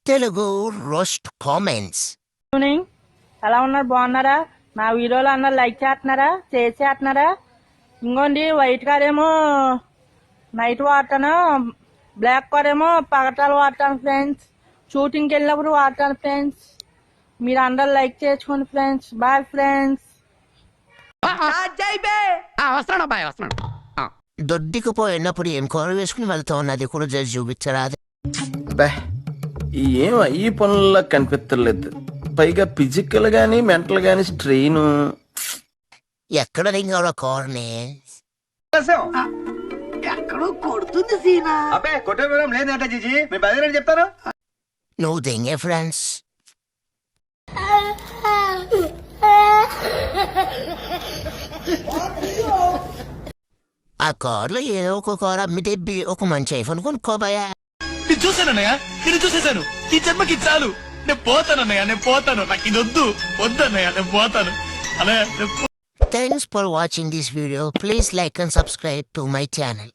Telugu roast comments. Evening ఎలా ఉన్నారు? బాగున్నారా? నా వీడియోలో అన్నారు లైక్ చేస్తున్నారా, చేసేస్తున్నారా? ఇంకోండి వైట్ కార్ ఏమో నైట్ వాడతాను, బ్లాక్ కార్ ఏమో పగటాలు వాడతాను ఫ్రెండ్స్. షూటింగ్కి వెళ్ళినప్పుడు వాడతాను ఫ్రెండ్స్. మీరు అందరు లైక్ చేసుకోండి ఫ్రెండ్స్. Bye friends. దొడ్డికి పోయినప్పుడు ఏం కూర వేసుకుని వెళ్తా ఉన్నది కూడా చేసి చూపించరాదు. ఏం ఈ పనుల్లో కనిపించలేదు. పైగా ఫిజికల్ గానీ మెంటల్ గానీ స్ట్రెయిన్. ఎక్కడ దింగా కూరని ఎక్కడో కొడుతుంది సీనా. అబ్బే కొట్టే వివరం లేదంట జీజీ, మీ బదిలీ చెప్తాను. నువ్వు దింగే ఫ్రెండ్స్. ఆ కార్లో ఏదో ఒక కార్ అమ్మితే ఒక మంచి ఐఫోన్ కొనుక్కోబోయా. నేను చూసానన్నయ్య, నేను చూసేశాను. ఈ జన్మకి చాలు. నేను పోతానన్నయ్య, నేను పోతాను. నాకు ఇది వద్దన్నయ్య, నేను పోతాను అన్నయ్య. Thanks for watching this video. Please like and subscribe to my channel.